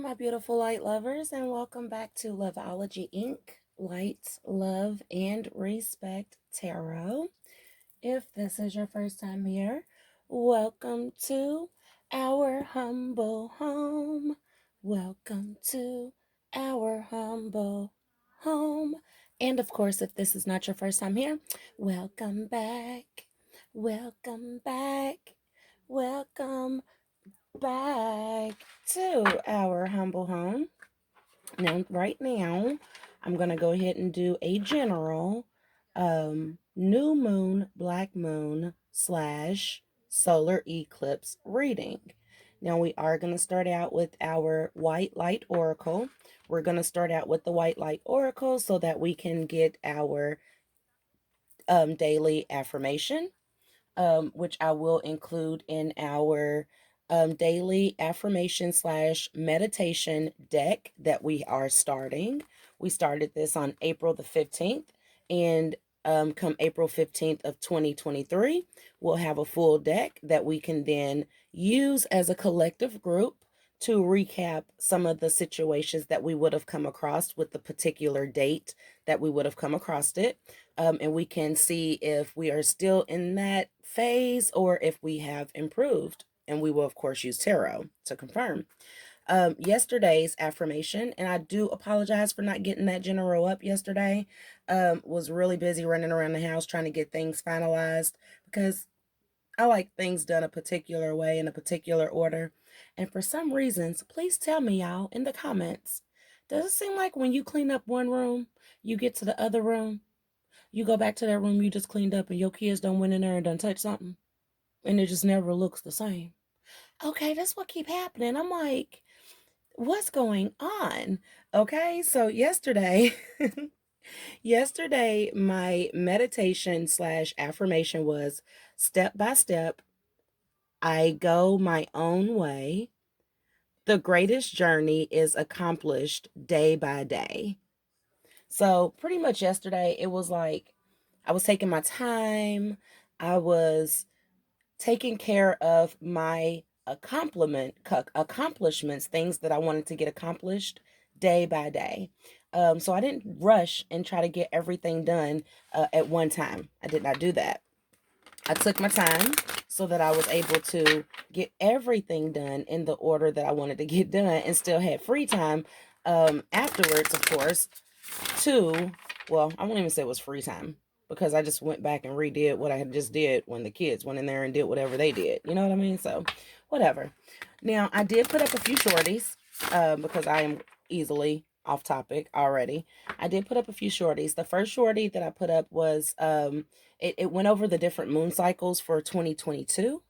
my beautiful light lovers, and welcome back to Loveology Inc. Light, Love, and Respect Tarot. If this is your first time here, welcome to our humble home. Welcome to our humble home. And of course, if this is not your first time here, welcome back. Welcome back. Welcome back to our humble home. Now, right now, I'm going to go ahead and do a general new moon, black moon / solar eclipse reading. Now, we are going to start out with our white light oracle. We're going to start out with the white light oracle so that we can get our daily affirmation, which I will include in our daily affirmation / meditation deck that we are starting. We started this on April the 15th, and come April 15th of 2023, we'll have a full deck that we can then use as a collective group to recap some of the situations that we would have come across with the particular date that we would have come across it. And we can see if we are still in that phase or if we have improved. And we will, of course, use tarot to confirm. Yesterday's affirmation, and I do apologize for not getting that general up yesterday, was really busy running around the house trying to get things finalized because I like things done a particular way in a particular order. And for some reasons, please tell me, y'all, in the comments, does it seem like when you clean up one room, you get to the other room, you go back to that room you just cleaned up and your kids don't went in there and done touch something and it just never looks the same? Okay, that's what keep happening. I'm like, what's going on? Okay, so yesterday, my meditation / affirmation was step by step, I go my own way. The greatest journey is accomplished day by day. So pretty much yesterday, it was like I was taking my time. I was taking care of my accomplishments, things that I wanted to get accomplished day by day. So I didn't rush and try to get everything done at one time. I did not do that. I took my time so that I was able to get everything done in the order that I wanted to get done and still had free time afterwards, of course, to, well, I won't even say it was free time because I just went back and redid what I had just did when the kids went in there and did whatever they did. You know what I mean? So, whatever. Now, I did put up a few shorties because I am easily off topic already. I did put up a few shorties. The first shorty that I put up was it went over the different moon cycles for 2022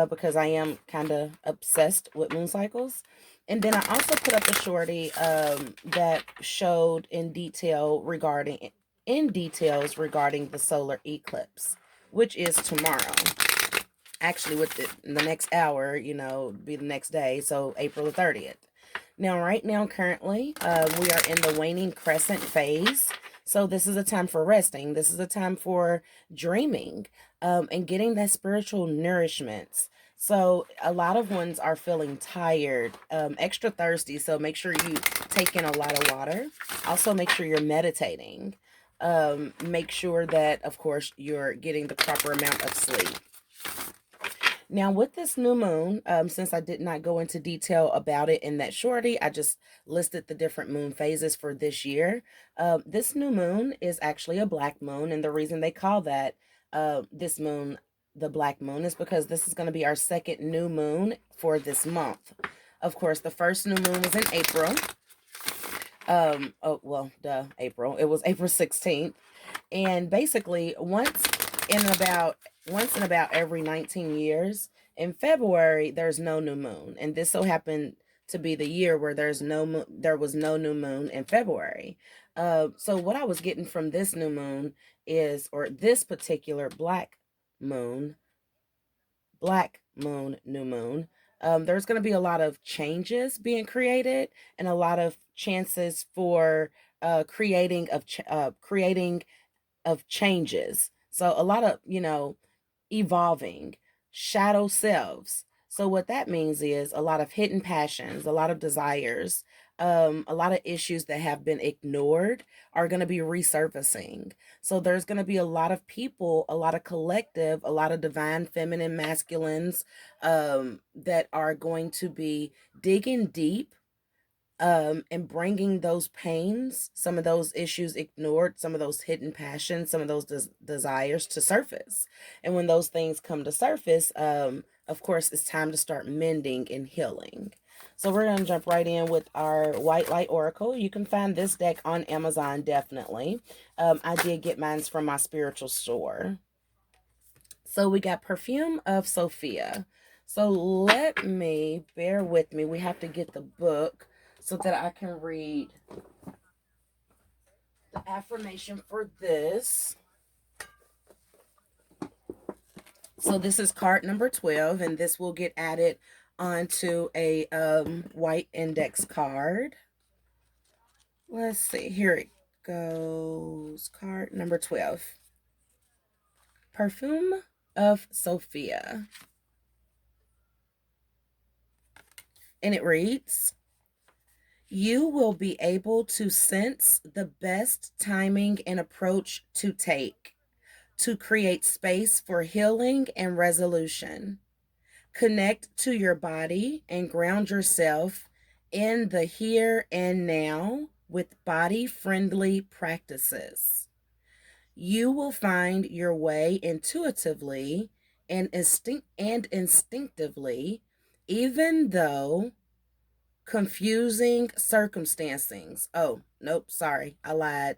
because I am kind of obsessed with moon cycles. And then I also put up a shorty that showed in details regarding the solar eclipse, which is tomorrow. Actually, with the next hour, be the next day, so April the 30th. Now, right now, currently, we are in the waning crescent phase. So this is a time for resting. This is a time for dreaming and getting that spiritual nourishment. So a lot of ones are feeling tired, extra thirsty. So make sure you take in a lot of water. Also, make sure you're meditating. Make sure that, of course, you're getting the proper amount of sleep. Now, with this new moon, since I did not go into detail about it in that shorty, I just listed the different moon phases for this year. This new moon is actually a black moon, and the reason they call that this moon the black moon is because this is going to be our second new moon for this month. Of course, the first new moon was in April. April. It was April 16th. And basically, once in about every 19 years, in February, there's no new moon. And this so happened to be the year where there was no new moon in February. So what I was getting from this new moon is, or this particular black moon, new moon, there's going to be a lot of changes being created and a lot of chances for creating of changes. So a lot of, evolving, shadow selves. So what that means is a lot of hidden passions, a lot of desires, a lot of issues that have been ignored are going to be resurfacing. So there's going to be a lot of people, a lot of collective, a lot of divine feminine masculines that are going to be digging deep and bringing those pains, some of those issues ignored, some of those hidden passions, some of those desires to surface. And when those things come to surface, of course, it's time to start mending and healing. So we're going to jump right in with our White Light Oracle. You can find this deck on Amazon, definitely. I did get mine from my spiritual store. So we got Perfume of Sophia. So bear with me. We have to get the book so that I can read the affirmation for this. So this is card number 12, and this will get added onto a white index card. Let's see. Here it goes. Card number 12. Perfume of Sophia. And it reads, you will be able to sense the best timing and approach to take to create space for healing and resolution. Connect to your body and ground yourself in the here and now with body-friendly practices. You will find your way intuitively and instinctively, even though confusing circumstances. Oh, nope, sorry, I lied.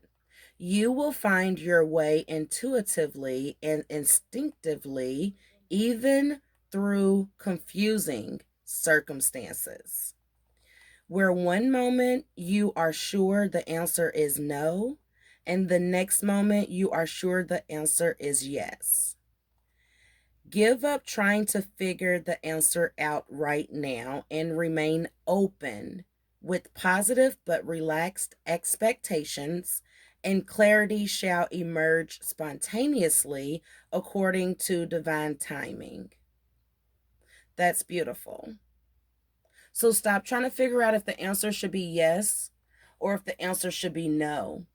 You will find your way intuitively and instinctively, even through confusing circumstances. Where one moment you are sure the answer is no, and the next moment you are sure the answer is yes. Give up trying to figure the answer out right now and remain open with positive but relaxed expectations, and clarity shall emerge spontaneously according to divine timing. That's beautiful. So stop trying to figure out if the answer should be yes or if the answer should be no.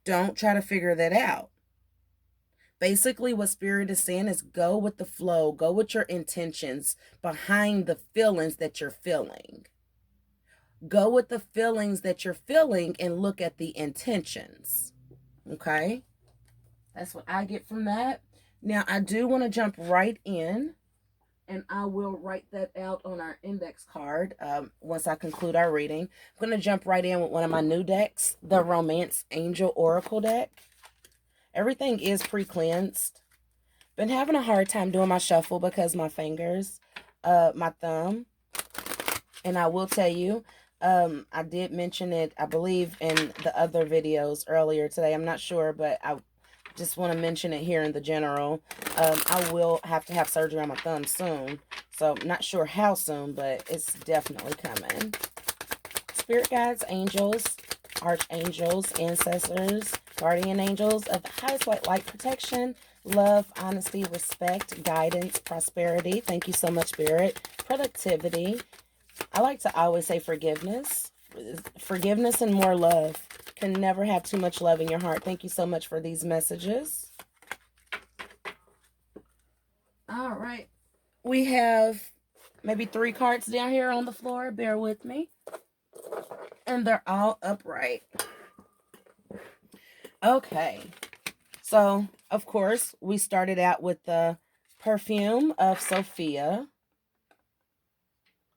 Don't try to figure that out. Basically, what Spirit is saying is go with the flow, go with your intentions behind the feelings that you're feeling. Go with the feelings that you're feeling and look at the intentions. Okay? That's what I get from that. Now, I do want to jump right in, and I will write that out on our index card once I conclude our reading. I'm going to jump right in with one of my new decks, the Romance Angel Oracle deck. Everything is pre-cleansed. Been having a hard time doing my shuffle because my fingers, my thumb, and I will tell you, I did mention it, I believe, in the other videos earlier today. I'm not sure, but I just want to mention it here in the general. I will have to have surgery on my thumb soon, so I'm not sure how soon, but it's definitely coming. Spirit guides, angels, archangels, ancestors, guardian angels of the highest white light protection, love, honesty, respect, guidance, prosperity. Thank you so much, Spirit. Productivity. I like to always say forgiveness. Forgiveness and more love. Can never have too much love in your heart. Thank you so much for these messages. All right. We have maybe 3 cards down here on the floor. Bear with me. And they're all upright. Okay. So, of course, we started out with the Perfume of Sophia.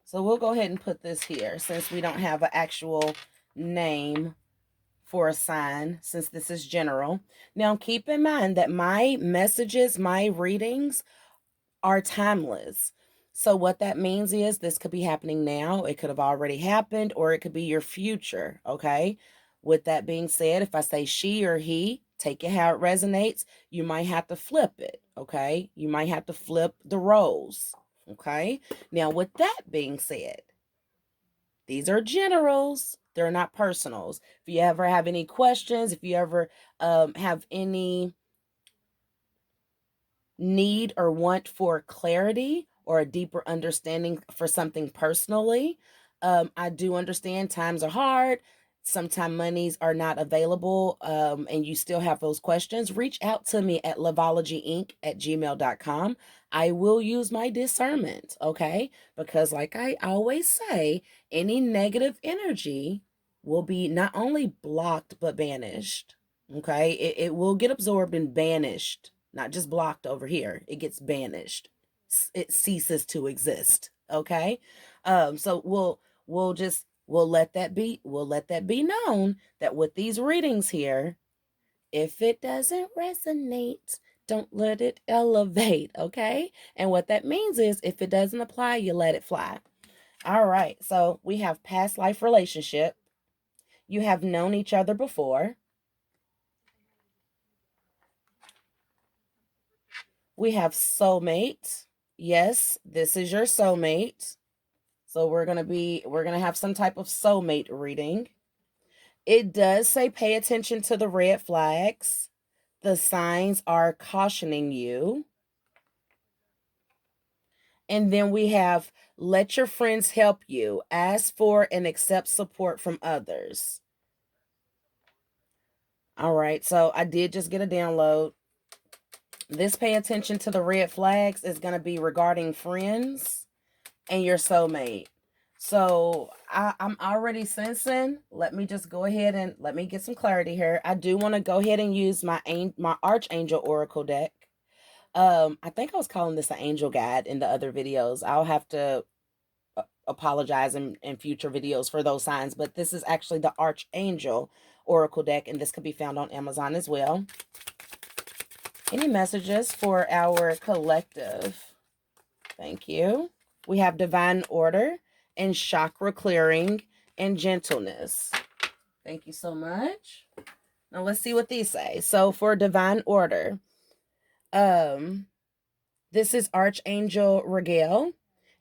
So we'll go ahead and put this here since we don't have an actual name for a sign, since this is general. Now, keep in mind that my messages, my readings are timeless. So what that means is this could be happening now. It could have already happened, or it could be your future. Okay. With that being said, if I say she or he, take it how it resonates. You might have to flip it. Okay. You might have to flip the roles. Okay. Now, with that being said, these are generals. They're not personals. If you ever have any questions, if you ever have any need or want for clarity or a deeper understanding for something personally. I do understand times are hard. Sometimes monies are not available, and you still have those questions. Reach out to me at loveologyink@gmail.com. I will use my discernment, okay? Because like I always say, any negative energy will be not only blocked but banished. Okay, it will get absorbed and banished, not just blocked over here. It gets banished. It ceases to exist. Okay, so we'll let that be known that with these readings here, if it doesn't resonate, don't let it elevate. Okay, and what that means is if it doesn't apply, you let it fly. All right, so we have past life relationship. You have known each other before. We have soulmate. Yes, this is your soulmate. So we're going to have some type of soulmate reading. It does say pay attention to the red flags. The signs are cautioning you. And then we have let your friends help you. Ask for and accept support from others. All right, so I did just get a download. This pay attention to the red flags is going to be regarding friends and your soulmate. So I'm already sensing. Let me just go ahead and let me get some clarity here. I do want to go ahead and use my Archangel Oracle deck. I think I was calling this an angel guide in the other videos. I'll have to apologize in future videos for those signs, but this is actually the Archangel Oracle deck, and this can be found on Amazon as well. Any messages for our collective? Thank you. We have divine order and chakra clearing and gentleness. Thank you so much. Now let's see what these say. So for divine order, this is Archangel Regale.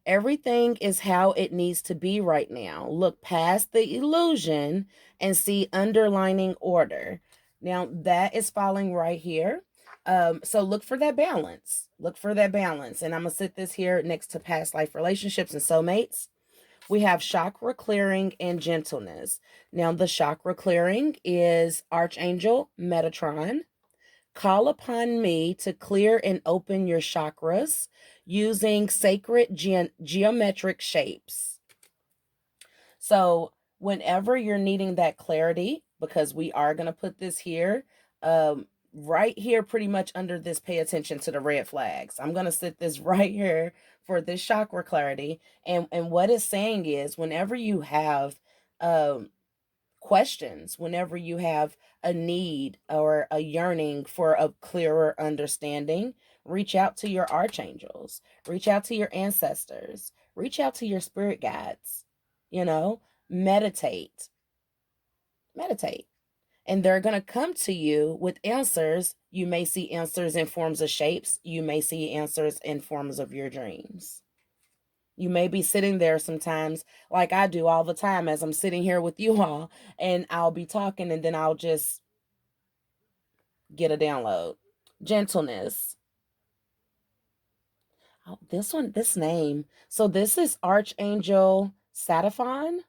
Everything is how it needs to be right now. Look past the illusion and see underlining order. Now that is falling right here. So look for that balance. Look for that balance. And I'm going to sit this here next to past life relationships and soulmates. We have chakra clearing and gentleness. Now the chakra clearing is Archangel Metatron. Call upon me to clear and open your chakras using sacred geometric shapes. So whenever you're needing that clarity, because we are going to put this here, right here, pretty much under this, pay attention to the red flags. I'm going to sit this right here for this chakra clarity. And what it's saying is whenever you have questions, whenever you have a need or a yearning for a clearer understanding, reach out to your archangels, reach out to your ancestors, reach out to your spirit guides, meditate, meditate. And they're going to come to you with answers. You may see answers in forms of shapes. You may see answers in forms of your dreams. You may be sitting there sometimes, like I do all the time as I'm sitting here with you all, and I'll be talking and then I'll just get a download. Gentleness. Oh, this name. So this is Archangel Sataphon.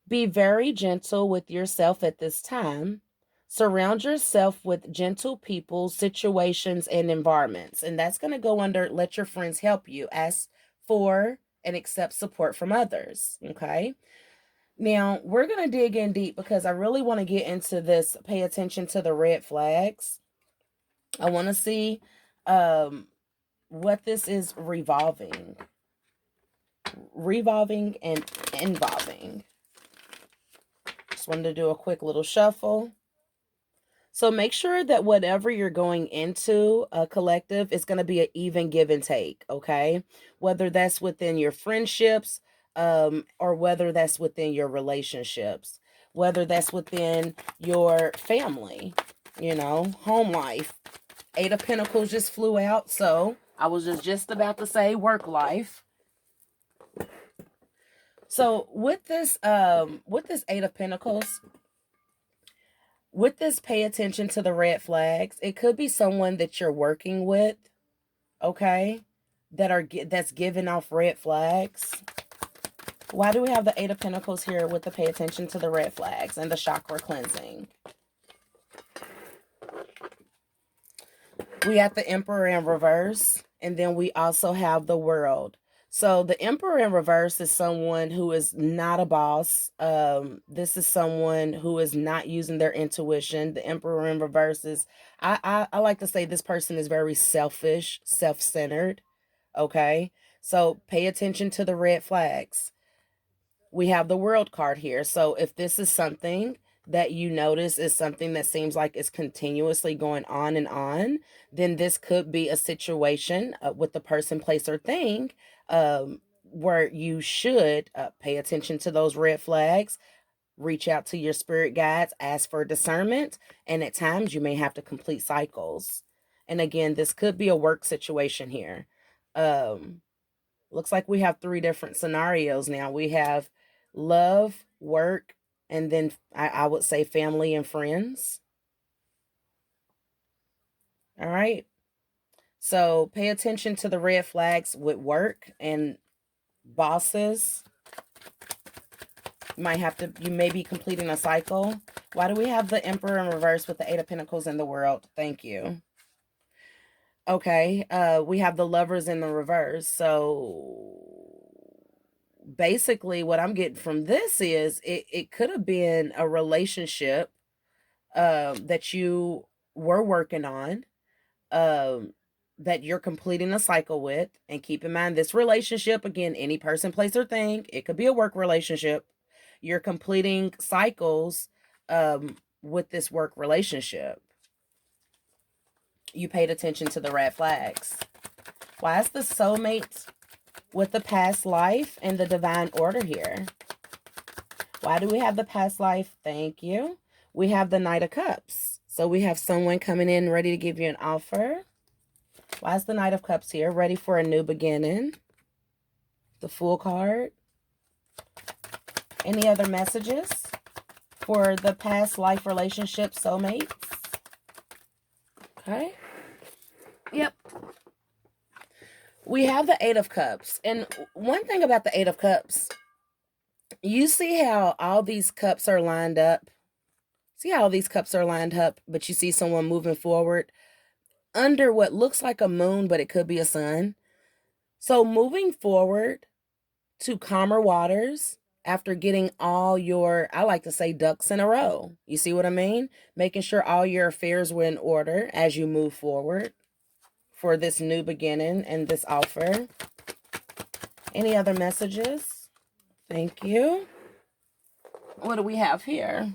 Be very gentle with yourself at this time. Surround yourself with gentle people, situations, and environments. And that's going to go under let your friends help you. Ask for and accept support from others. Okay. Now, we're going to dig in deep because I really want to get into this. Pay attention to the red flags. I want to see what this is revolving and involving. Just wanted to do a quick little shuffle. So make sure that whatever you're going into a collective is going to be an even give and take, okay? Whether that's within your friendships, or whether that's within your relationships, whether that's within your family, home life. 8 of Pentacles just flew out, so I was just about to say work life. So with this 8 of Pentacles, with this, pay attention to the red flags. It could be someone that you're working with, okay? that's giving off red flags. Why do we have the Eight of Pentacles here with the pay attention to the red flags and the chakra cleansing? We have the Emperor in reverse, and then we also have the World. So the Emperor in reverse is someone who is not a boss. This is someone who is not using their intuition. The Emperor in reverse is, I like to say this person is very selfish, self-centered. Okay, so pay attention to the red flags. We have the World card here. So if this is something that you notice is something that seems like it's continuously going on, then this could be a situation with the person, place, or thing where you should pay attention to those red flags, reach out to your spirit guides, ask for discernment, and at times you may have to complete cycles. And again, this could be a work situation here. Looks like we have 3 different scenarios now. We have love, work, and then I would say family and friends. All right. So pay attention to the red flags with work and bosses. You may be completing a cycle. Why do we have the Emperor in reverse with the Eight of Pentacles in the World? Thank you. Okay. We have the Lovers in the reverse. So basically what I'm getting from this is it could have been a relationship that you were working on, that you're completing a cycle with. And keep in mind, this relationship, again, any person, place, or thing, it could be a work relationship. You're completing cycles with this work relationship. You paid attention to the red flags. Why is the soulmate with the past life and the divine order here? Why do we have the past life? Thank you. We have the Knight of Cups. So we have someone coming in ready to give you an offer. Why is the Knight of Cups here? Ready for a new beginning. The Fool card. Any other messages for the past life relationship soulmates? Okay. Yep. We have the Eight of Cups. And one thing about the Eight of Cups, you see how all these cups are lined up? See how all these cups are lined up, but you see someone moving forward under what looks like a moon, but it could be a sun. So moving forward to calmer waters after getting all your, I like to say, ducks in a row. You see what I mean? Making sure all your affairs were in order as you move forward for this new beginning and this offer. Any other messages? Thank you. What do we have here?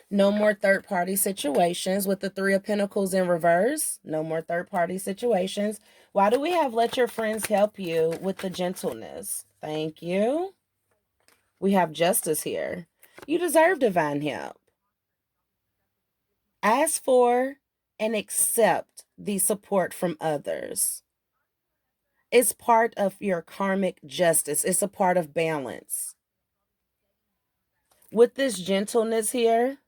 No more third-party situations with the Three of Pentacles in reverse. No more third-party situations. Why do we have let your friends help you with the gentleness? Thank you. We have Justice here. You deserve divine help. Ask for and accept the support from others. It's part of your karmic justice. It's a part of balance. With this gentleness here,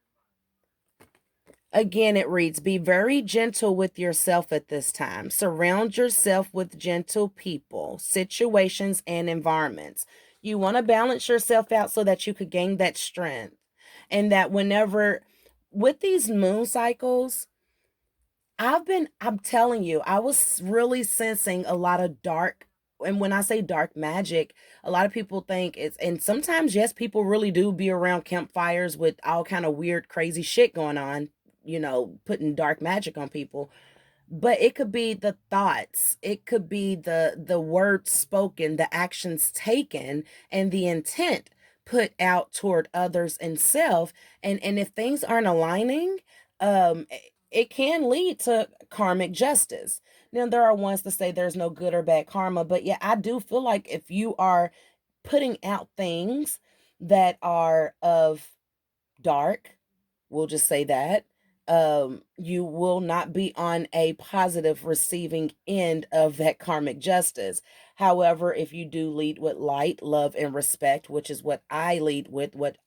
again, it reads, be very gentle with yourself at this time. Surround yourself with gentle people, situations, and environments. You want to balance yourself out so that you could gain that strength. And that whenever, with these moon cycles, I'm telling you, I was really sensing a lot of dark. And when I say dark magic, a lot of people think it's, and sometimes, yes, people really do be around campfires with all kind of weird, crazy shit going on, putting dark magic on people. But it could be the thoughts, it could be the words spoken, the actions taken, and the intent put out toward others and self. And if things aren't aligning, it can lead to karmic justice. Now, there are ones that say there's no good or bad karma, but yeah, I do feel like if you are putting out things that are of dark, we'll just say that, you will not be on a positive receiving end of that karmic justice. However, if you do lead with light, love, and respect, which is what I lead with, what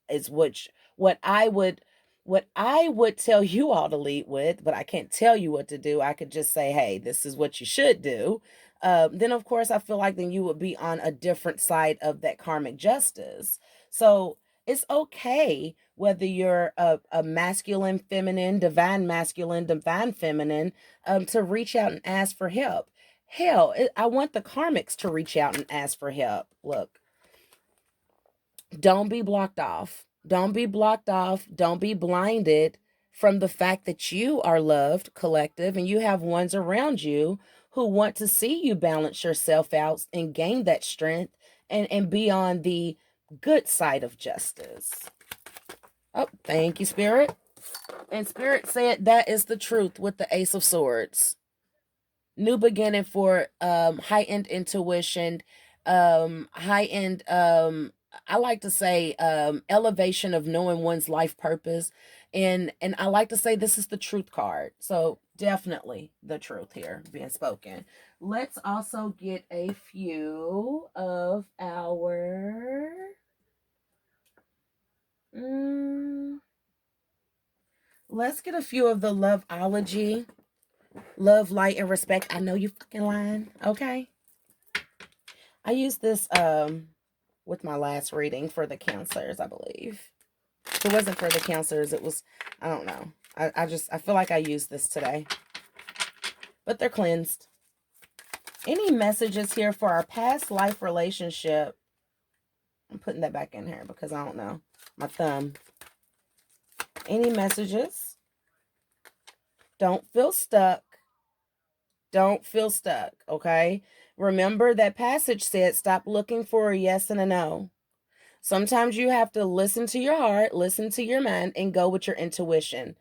I would tell you all to lead with, but I can't tell you what to do. I could just say, hey, this is what you should do. then of course I feel like then you would be on a different side of that karmic justice. So it's okay whether you're a masculine, feminine, divine masculine, divine feminine, to reach out and ask for help. Hell, I want the karmics to reach out and ask for help. Look, don't be blocked off. Don't be blocked off. Don't be blinded from the fact that you are loved, collective, and you have ones around you who want to see you balance yourself out and gain that strength and be on the good side of justice. Oh, thank you, Spirit. And Spirit said that is the truth with the Ace of Swords. New beginning for heightened intuition, heightened I like to say elevation of knowing one's life purpose. And I like to say this is the truth card. So definitely the truth here being spoken. Let's also get a few of our let's get a few of the loveology. Love, light, and respect. I know you fucking lying. Okay. I used this with my last reading for the counselors, I believe. If it wasn't for the counselors, it was, I don't know. I feel like I used this today. But they're cleansed. Any messages here for our past life relationship? I'm putting that back in here because I don't know. My thumb. Any messages? Don't feel stuck. Don't feel stuck, okay? Remember that passage said stop looking for a yes and a no. Sometimes you have to listen to your heart, listen to your mind, and go with your intuition.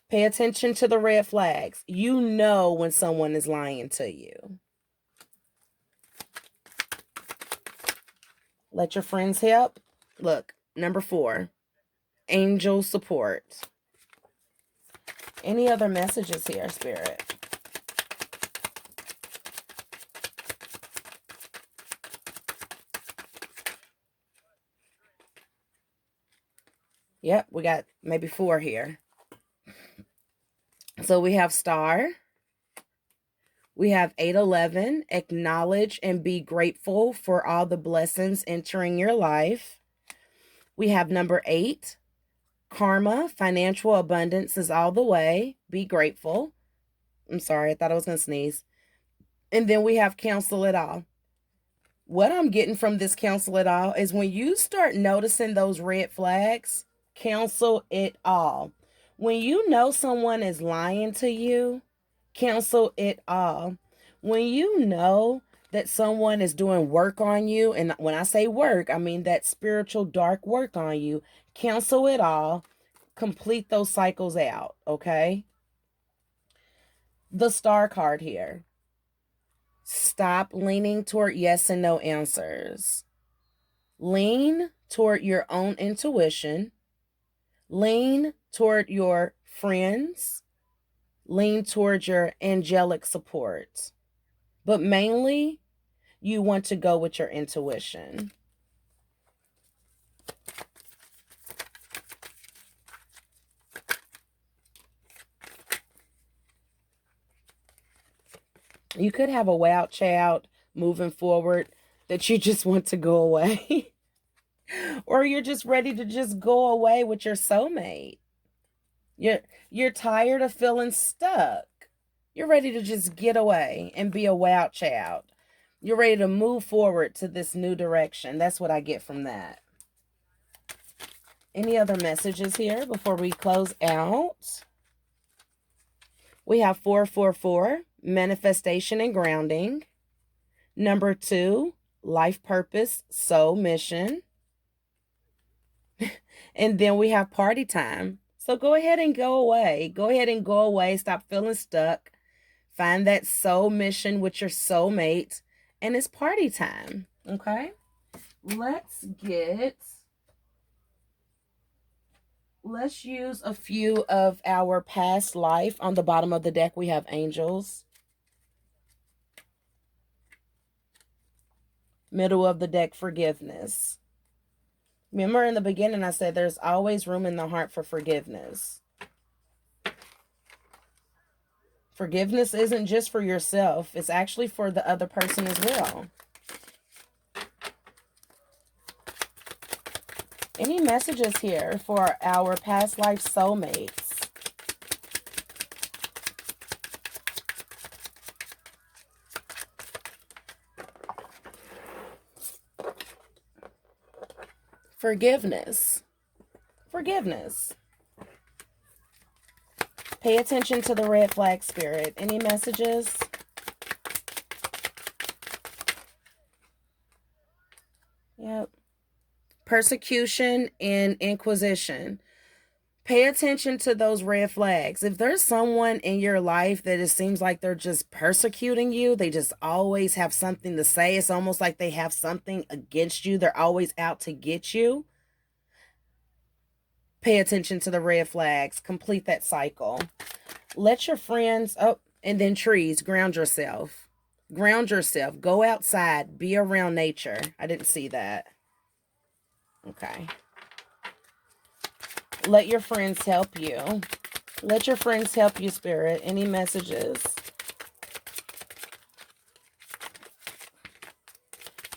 Pay attention to the red flags. You know when someone is lying to you. Let your friends help. Look, number 4, angel support. Any other messages here, Spirit? Yep, we got maybe 4 here. So we have star. We have 811, acknowledge and be grateful for all the blessings entering your life. We have number 8, karma, financial abundance is all the way. Be grateful. I'm sorry, I thought I was going to sneeze. And then we have cancel it all. What I'm getting from this cancel it all is when you start noticing those red flags, cancel it all. When you know someone is lying to you, cancel it all. When you know that someone is doing work on you, and when I say work, I mean that spiritual dark work on you, cancel it all. Complete those cycles out, okay? The star card here. Stop leaning toward yes and no answers. Lean toward your own intuition. Lean toward your friends. Lean toward your angelic support. But mainly, you want to go with your intuition. You could have a wild child moving forward that you just want to go away. Or you're just ready to just go away with your soulmate. You're tired of feeling stuck. You're ready to just get away and be a wild child. You're ready to move forward to this new direction. That's what I get from that. Any other messages here before we close out? We have 444, manifestation and grounding. Number 2, life purpose, soul mission. And then we have party time. So go ahead and go away. Go ahead and go away. Stop feeling stuck. Find that soul mission with your soulmate. And it's party time. Okay? Let's use a few of our past life. On the bottom of the deck, we have angels. Middle of the deck, forgiveness. Remember in the beginning, I said there's always room in the heart for forgiveness. Forgiveness isn't just for yourself. It's actually for the other person as well. Any messages here for our past life soulmates? Forgiveness. Forgiveness. Pay attention to the red flag spirit. Any messages? Yep. Persecution and inquisition. Pay attention to those red flags. If there's someone in your life that it seems like they're just persecuting you, they just always have something to say. It's almost like they have something against you. They're always out to get you. Pay attention to the red flags. Complete that cycle. Let your friends, and then trees, ground yourself. Ground yourself. Go outside. Be around nature. I didn't see that. Okay. Let your friends help you. Let your friends help you, Spirit. Any messages?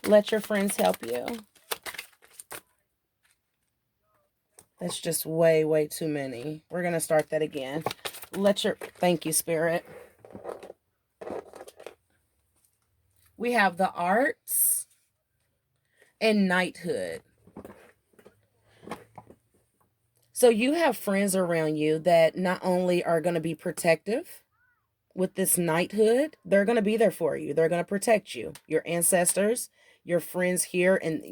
Let your friends help you. That's just way, way too many. We're going to start that again. Thank you, Spirit. We have the arts and knighthood. So you have friends around you that not only are going to be protective with this knighthood, they're going to be there for you. They're going to protect you. Your ancestors, your friends here, and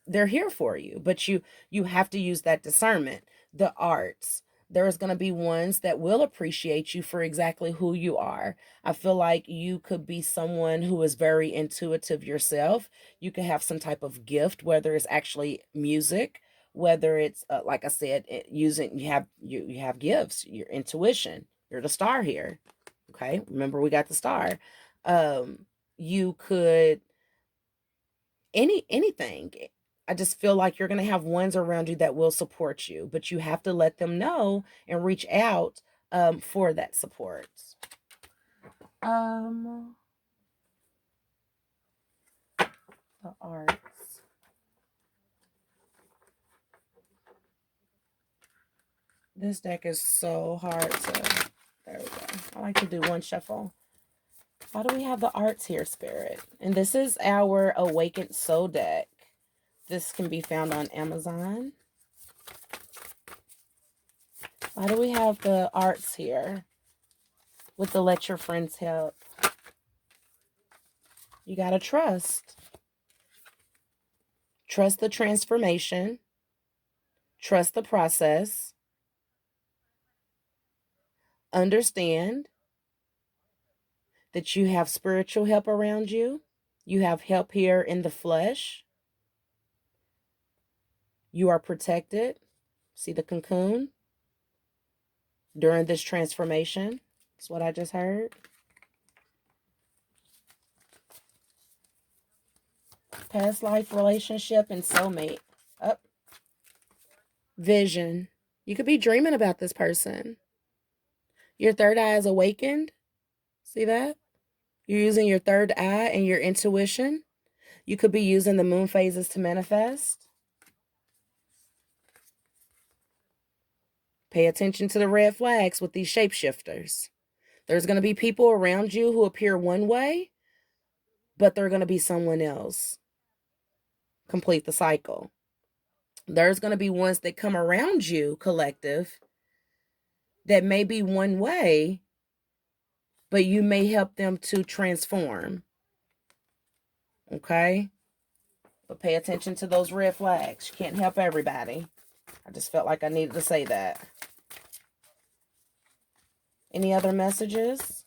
they're here for you. But you have to use that discernment. The arts. There's going to be ones that will appreciate you for exactly who you are. I feel like you could be someone who is very intuitive yourself. You could have some type of gift, whether it's actually music, whether it's like I said, you have gifts, your intuition. You're the star here. Okay, remember we got the star. You could anything. I just feel like you're going to have ones around you that will support you, but you have to let them know and reach out for that support. The arts. This deck is so hard to, there we go. I like to do one shuffle. Why do we have the arts here, Spirit? And this is our Awakened Soul deck. This can be found on Amazon. Why do we have the arts here with the let your friends help? You got to trust. Trust the transformation. Trust the process. Understand that you have spiritual help around you. You have help here in the flesh. You are protected. See the cocoon? During this transformation. That's what I just heard. Past life relationship and soulmate. Up. Vision. You could be dreaming about this person. Your third eye is awakened. See that? You're using your third eye and your intuition. You could be using the moon phases to manifest. Pay attention to the red flags with these shapeshifters. There's going to be people around you who appear one way, but they're going to be someone else. Complete the cycle. There's going to be ones that come around you, collective, that may be one way, but you may help them to transform. Okay? But pay attention to those red flags. You can't help everybody. I just felt like I needed to say that. Any other messages?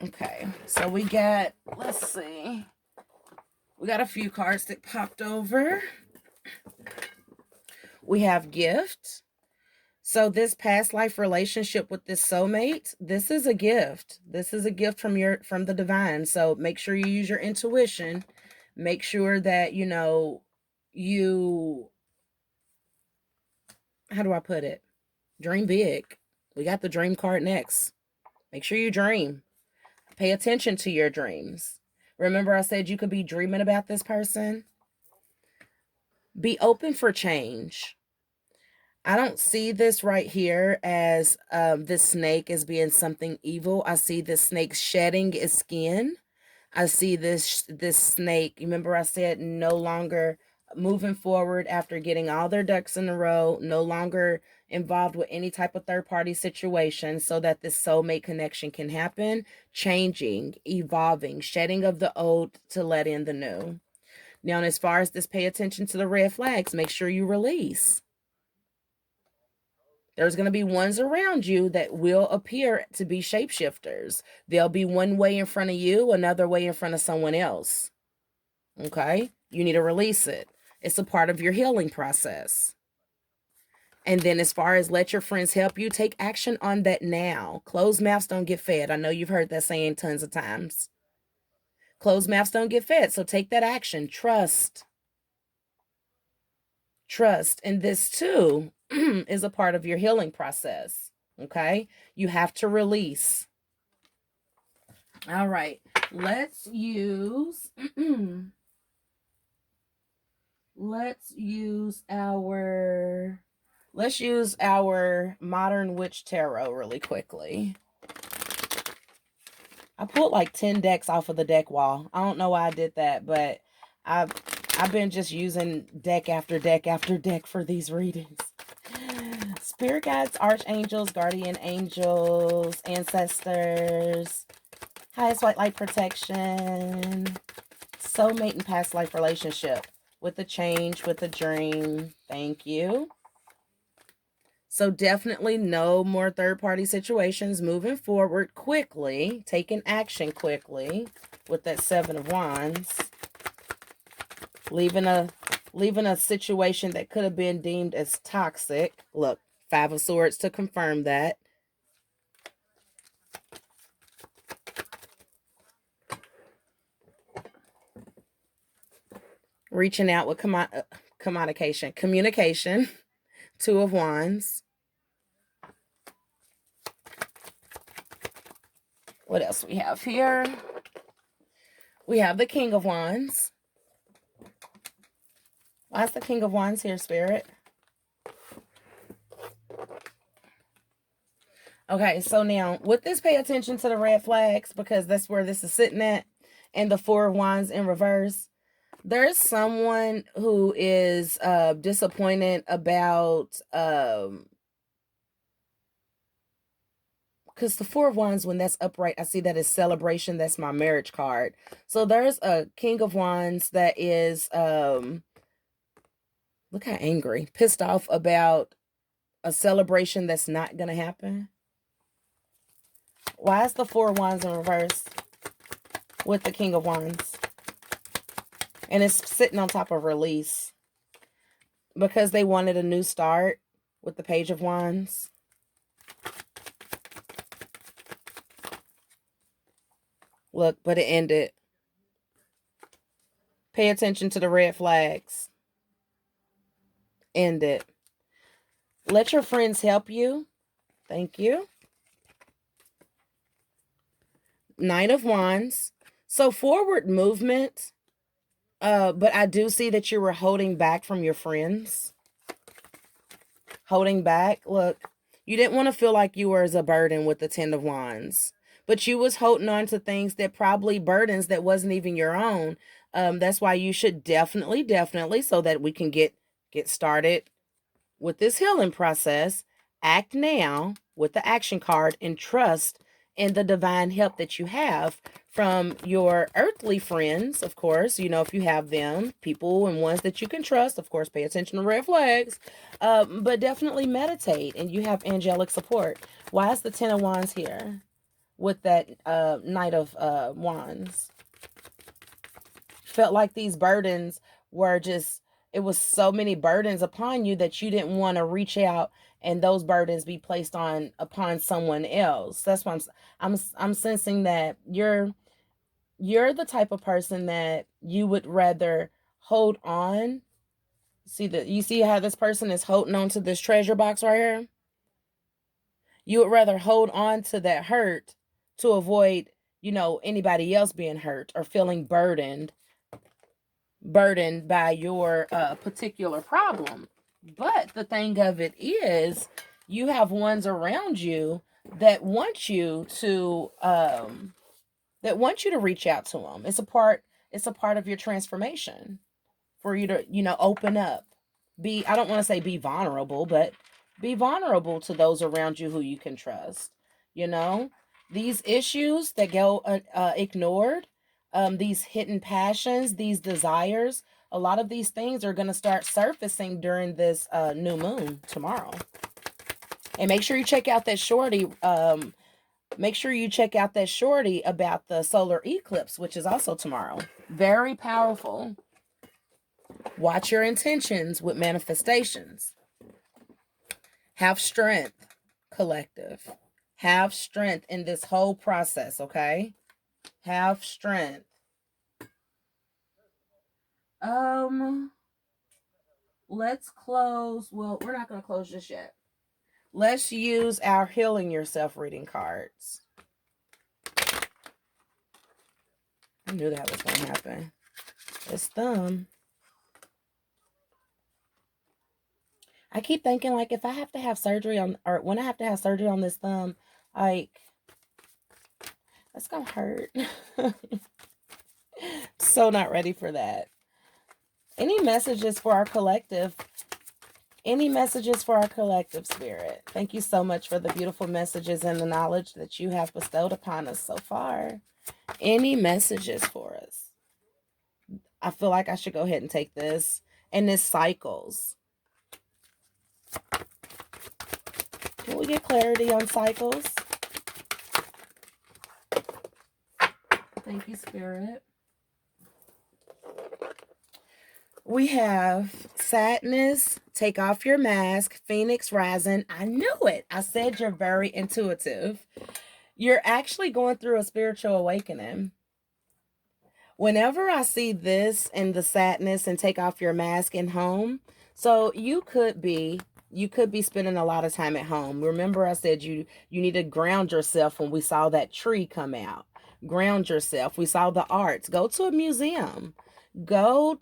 Okay, so we got, let's see. We got a few cards that popped over. We have gift. So this past life relationship with this soulmate, this is a gift. This is a gift from the divine. So make sure you use your intuition. Make sure that, you know, you, how do I put it? Dream big. We got the dream card next. Make sure you dream. Pay attention to your dreams. Remember I said you could be dreaming about this person? Be open for change. I don't see this right here as this snake as being something evil. I see this snake shedding its skin. I see this snake. Remember I said no longer moving forward after getting all their ducks in a row, no longer involved with any type of third-party situation so that this soulmate connection can happen, changing, evolving, shedding of the old to let in the new. Now, as far as this, pay attention to the red flags. Make sure you release. There's going to be ones around you that will appear to be shapeshifters. They'll be one way in front of you, another way in front of someone else. Okay? You need to release it. It's a part of your healing process. And then as far as let your friends help you, take action on that now. Closed mouths don't get fed. I know you've heard that saying tons of times. Closed mouths don't get fed. So take that action. Trust. Trust. And this too is a part of your healing process. Okay? You have to release. All right. Let's use our Modern Witch Tarot really quickly. I pulled like 10 decks off of the deck wall. I don't know why I did that, but I've been just using deck after deck after deck for these readings. Spirit guides, archangels, guardian angels, ancestors, highest white light protection, soulmate and past life relationship, with the change, with the dream. Thank you. So definitely no more third-party situations, moving forward quickly, taking action quickly with that Seven of Wands. Leaving a situation that could have been deemed as toxic. Look, Five of Swords to confirm that. Reaching out with communication. Two of Wands. What else we have here? We have the King of Wands. Why is the King of Wands here, Spirit? Okay, so now with this, pay attention to the red flags because that's where this is sitting at. And the Four of Wands in reverse. There's someone who is disappointed about because the Four of Wands, when that's upright, I see that as celebration. That's my marriage card. So there's a King of Wands that is look how angry, pissed off about a celebration that's not gonna happen. Why is the Four of Wands in reverse with the King of Wands? And it's sitting on top of release. Because they wanted a new start with the Page of Wands. Look, but it ended. Pay attention to the red flags. End it. Let your friends help you. Thank you. Nine of Wands. So forward movement. But I do see that you were holding back from your friends. Holding back. Look, you didn't want to feel like you were as a burden with the Ten of Wands. But you was holding on to things that probably burdens that wasn't even your own. That's why you should definitely, so that we can get started with this healing process, act now with the action card and trust in the divine help that you have from your earthly friends, of course, you know, if you have them, people and ones that you can trust, of course, pay attention to red flags, but definitely meditate and you have angelic support. Why is the Ten of Wands here with that Knight of Wands? Felt like these burdens were just it was so many burdens upon you that you didn't want to reach out and those burdens be placed upon someone else. That's why I'm sensing that you're the type of person that you would rather hold on. You see how this person is holding on to this treasure box right here? You would rather hold on to that hurt to avoid, anybody else being hurt or feeling burdened by your particular problem. But the thing of it is, you have ones around you that want you to reach out to them. It's a part of your transformation for you to, open up. I don't want to say be vulnerable, but be vulnerable to those around you who you can trust. These issues that go ignored, these hidden passions, these desires, a lot of these things are going to start surfacing during this new moon tomorrow. And make sure you check out that shorty. Make sure you check out that shorty about the solar eclipse, which is also tomorrow. Very powerful. Watch your intentions with manifestations. Have strength, collective. Have strength in this whole process, okay? Have strength. Let's close. Well, we're not going to close just yet. Let's use our Healing Yourself reading cards. I knew that was going to happen. This thumb. I keep thinking, like, if I have to have surgery or when I have to have surgery on this thumb, like, that's going to hurt. So not ready for that. Any messages for our collective? Any messages for our collective, Spirit? Thank you so much for the beautiful messages and the knowledge that you have bestowed upon us so far. Any messages for us? I feel like I should go ahead and take this. And this cycles. Can we get clarity on cycles? Thank you, Spirit. We have sadness, take off your mask, Phoenix rising. I knew it. I said you're very intuitive. You're actually going through a spiritual awakening. Whenever I see this and the sadness and take off your mask in home, so you could be spending a lot of time at home. Remember I said you need to ground yourself when we saw that tree come out. Ground yourself. We saw the arts. Go to a museum. Go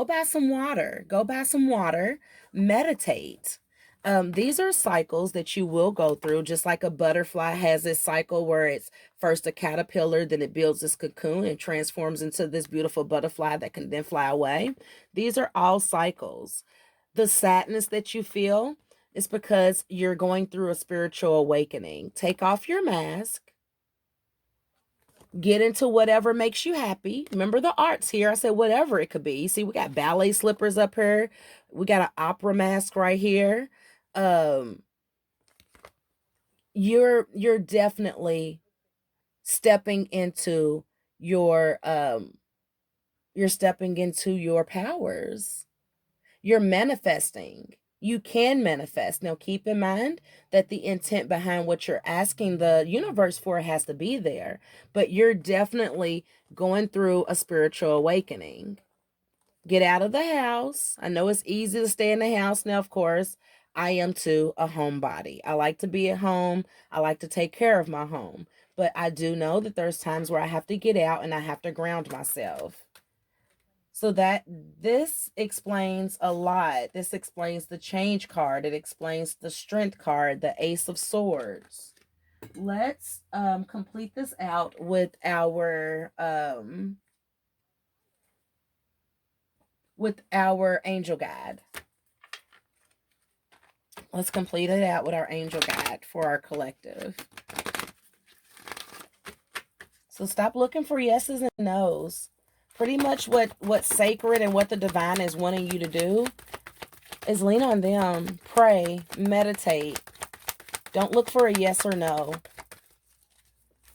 buy some water. Go buy some water. Meditate. These are cycles that you will go through, just like a butterfly has this cycle where it's first a caterpillar, then it builds this cocoon and transforms into this beautiful butterfly that can then fly away. These are all cycles. The sadness that you feel is because you're going through a spiritual awakening. Take off your mask. Get into whatever makes you happy. Remember the arts here. I said whatever it could be. You see, we got ballet slippers up here. We got an opera mask right here. You're definitely stepping into your powers. You're manifesting. You can manifest. Now keep in mind that the intent behind what you're asking the universe for has to be there, but you're definitely going through a spiritual awakening. Get out of the house. I know it's easy to stay in the house now, of course. I am too, a homebody. I like to be at home. I like to take care of my home. But I do know that there's times where I have to get out and I have to ground myself. So this explains a lot. This explains the change card. It explains the strength card, the Ace of Swords. Let's complete this out with our angel guide. Let's complete it out with our angel guide for our collective. So stop looking for yeses and nos. Pretty much what sacred and what the divine is wanting you to do is lean on them, pray, meditate. Don't look for a yes or no.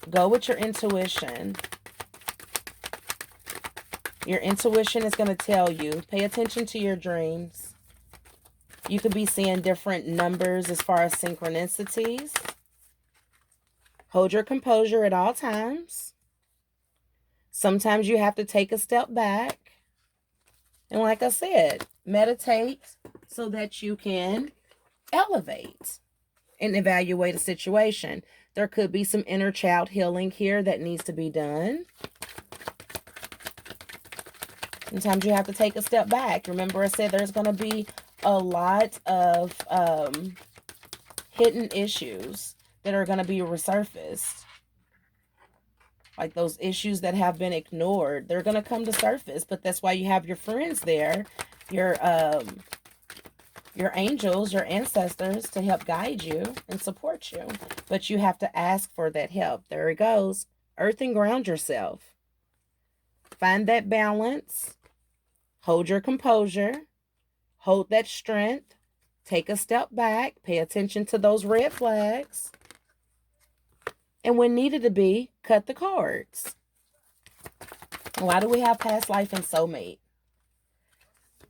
Go with your intuition. Your intuition is going to tell you, pay attention to your dreams. You could be seeing different numbers as far as synchronicities. Hold your composure at all times. Sometimes you have to take a step back. And like I said, meditate so that you can elevate and evaluate a situation. There could be some inner child healing here that needs to be done. Sometimes you have to take a step back. Remember I said there's going to be a lot of hidden issues that are going to be resurfaced. Like those issues that have been ignored, they're going to come to surface. But that's why you have your friends there, your angels, your ancestors to help guide you and support you. But you have to ask for that help. There it goes. Earth and ground yourself. Find that balance. Hold your composure. Hold that strength. Take a step back. Pay attention to those red flags. And when needed to be, cut the cards. Why do we have past life and soulmate?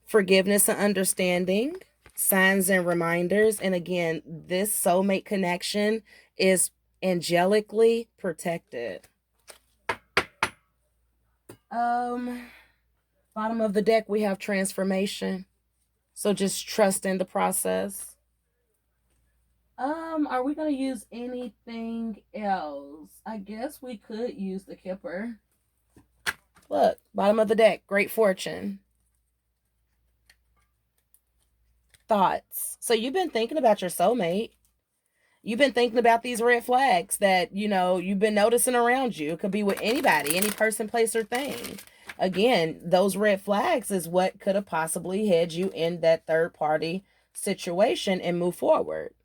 Forgiveness and understanding. Signs and reminders. And again, this soulmate connection is angelically protected. Bottom of the deck, we have transformation. So just trust in the process. Are we going to use anything else? I guess we could use the Kipper. Look, bottom of the deck, great fortune. Thoughts. So you've been thinking about your soulmate. You've been thinking about these red flags that, you've been noticing around you. It could be with anybody, any person, place, or thing. Again, those red flags is what could have possibly had you in that third party situation and move forward.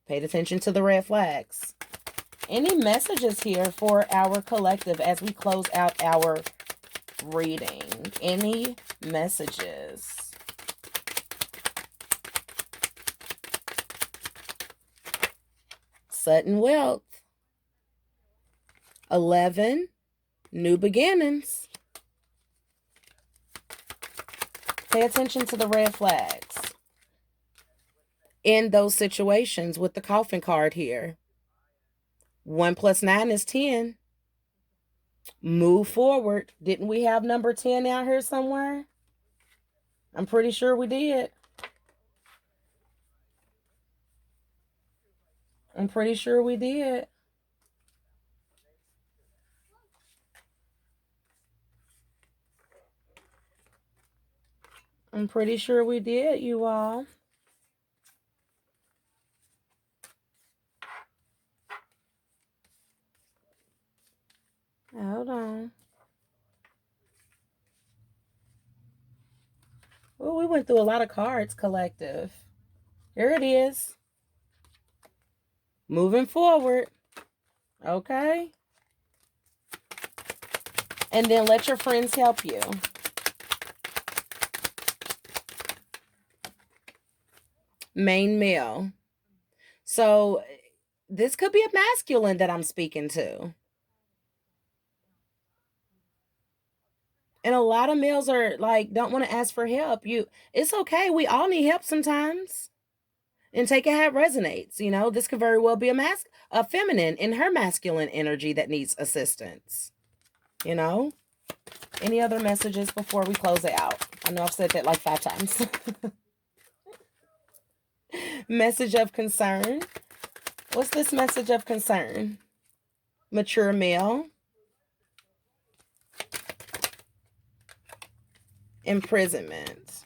Paid attention to the red flags. Any messages here for our collective as we close out our reading? Any messages? Sudden wealth. 11, new beginnings. Pay attention to the red flags in those situations with the coffin card here. 1 + 9 is 10. Move forward. Didn't we have number 10 out here somewhere? I'm pretty sure we did. I'm pretty sure we did. I'm pretty sure we did, you all. Hold on. Oh, we went through a lot of cards, collective. Here it is. Moving forward. Okay. And then let your friends help you. Main male. So this could be a masculine that I'm speaking to. And a lot of males are like, don't want to ask for help. It's okay. We all need help sometimes. And take it how it resonates. This could very well be a feminine in her masculine energy that needs assistance. Any other messages before we close it out? I know I've said that like 5 times. Message of concern. What's this message of concern? Mature male. Imprisonment.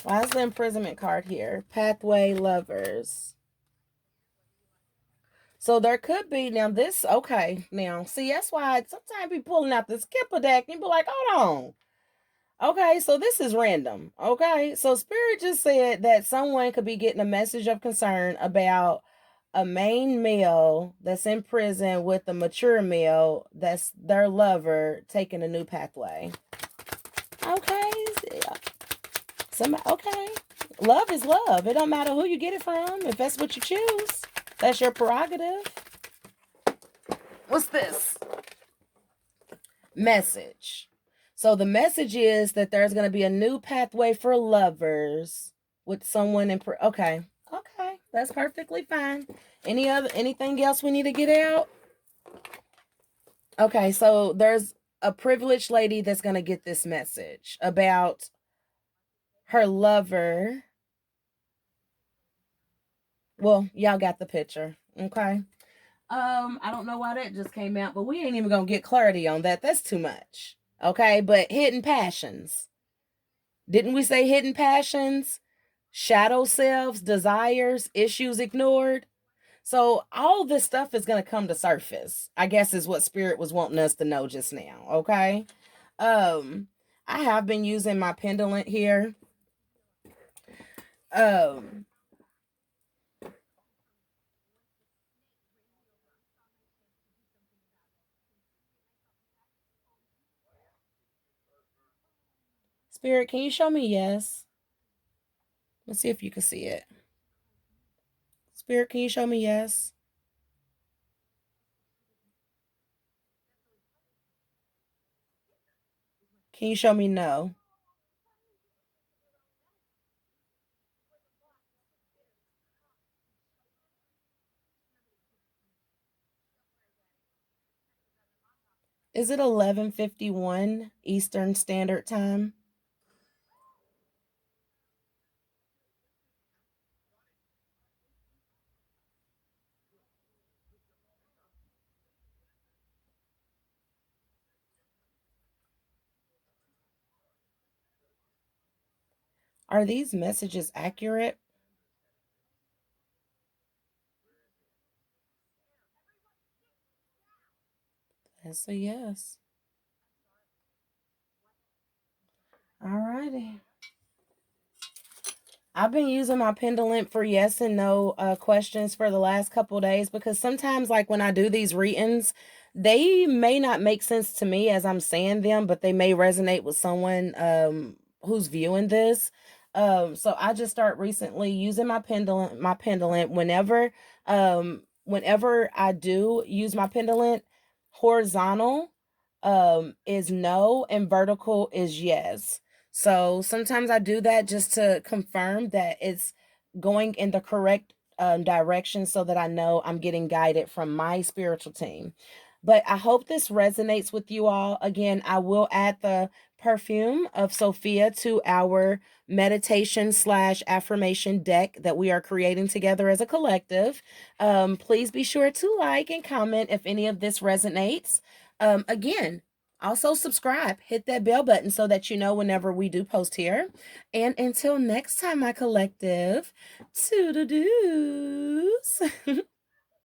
Why is the imprisonment card here? Pathway, lovers. So there could be, now this, okay. Now, see, that's why sometimes be pulling out this Kipper deck and be like, hold on. Okay, so this is random. Okay, so Spirit just said that someone could be getting a message of concern about a main male that's in prison with a mature male that's their lover taking a new pathway. Okay. Okay. Love is love. It don't matter who you get it from. If that's what you choose, that's your prerogative. What's this? Message. So the message is that there's going to be a new pathway for lovers with someone in okay. Okay, that's perfectly fine. Anything else we need to get out? Okay, so there's a privileged lady that's going to get this message about her lover. Well, y'all got the picture. Okay. I don't know why that just came out, but we ain't even gonna get clarity on that. That's too much. Okay, but hidden passions. Didn't we say hidden passions? Shadow selves, desires, issues ignored. So all this stuff is gonna come to surface, I guess is what spirit was wanting us to know just now. Okay. Um, I have been using my pendulum here. Um, Spirit, can you show me yes? Let's see if you can see it. Spirit, can you show me yes? Can you show me no? Is it 11:51 Eastern Standard Time? Are these messages accurate? That's a yes. All righty. I've been using my pendulum for yes and no questions for the last couple days because sometimes, like when I do these readings, they may not make sense to me as I'm saying them, but they may resonate with someone who's viewing this. So I just start recently using my pendulum whenever I do use my pendulum, horizontal is no and vertical is yes. So sometimes I do that just to confirm that it's going in the correct direction so that I know I'm getting guided from my spiritual team. But I hope this resonates with you all. Again, I will add the perfume of Sophia to our meditation slash affirmation deck that we are creating together as a collective. Please be sure to like and comment if any of this resonates. Again, also subscribe, hit that bell button so that you know whenever we do post here. And until next time, my collective, toodle-doos.